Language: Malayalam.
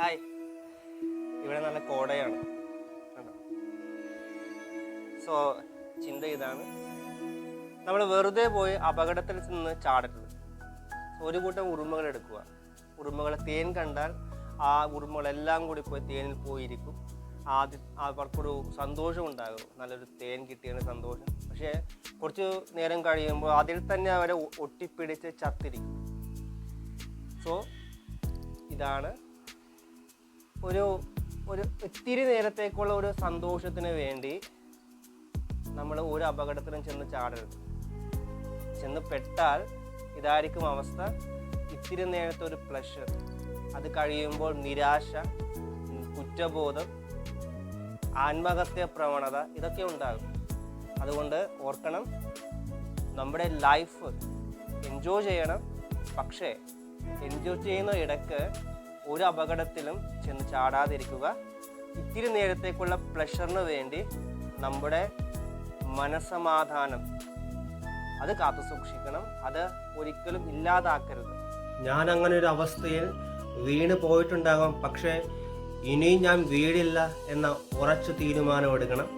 ഹായ്, ഇവിടെ നല്ല കോടയാണ് കണ്ടോ. സോ ചിന്ത ഇതാണ്, നമ്മൾ വെറുതെ പോയി അപകടത്തിൽ നിന്ന് ചാടരുത്. ഒരു കൂട്ടം ഉറുമകൾ എടുക്കുക. ഉറുമകളെ തേൻ കണ്ടാൽ ആ ഉറുമകളെല്ലാം കൂടി പോയി തേനിൽ പോയിരിക്കും. അവർക്കൊരു സന്തോഷം ഉണ്ടാകും, നല്ലൊരു തേൻ കിട്ടിയതിന് സന്തോഷം. പക്ഷേ കുറച്ച് നേരം കഴിയുമ്പോൾ അതിൽ തന്നെ അവരെ ഒട്ടിപ്പിടിച്ച് ചത്തിരിക്കും. സോ ഇതാണ് ഒരു ഇത്തിരി നേരത്തേക്കുള്ള ഒരു സന്തോഷത്തിന് വേണ്ടി നമ്മൾ ഒരു അപകടത്തിനും ചെന്ന് ചാടരുത്. ചെന്ന് പെട്ടാൽ ഇതായിരിക്കും അവസ്ഥ. ഇത്തിരി നേരത്തെ ഒരു പ്ലഷർ, അത് കഴിയുമ്പോൾ നിരാശ, കുറ്റബോധം, ആത്മഹത്യ പ്രവണത, ഇതൊക്കെ ഉണ്ടാകും. അതുകൊണ്ട് ഓർക്കണം, നമ്മുടെ ലൈഫ് എൻജോയ് ചെയ്യണം. പക്ഷേ എൻജോയ് ചെയ്യുന്ന ഇടയ്ക്ക് ഒരു അപകടത്തിലും ചെന്ന് ചാടാതിരിക്കുക. ഇത്തിരി നേരത്തേക്കുള്ള പ്ലഷറിന് വേണ്ടി നമ്മുടെ മനസ്സമാധാനം അത് കാത്തു സൂക്ഷിക്കണം. അത് ഒരിക്കലും ഇല്ലാതാക്കരുത്. ഞാൻ അങ്ങനെ ഒരു അവസ്ഥയിൽ വീണ് പോയിട്ടുണ്ടാകാം, പക്ഷേ ഇനിയും ഞാൻ വീടില്ല എന്ന ഉറച്ച തീരുമാനം എടുക്കണം.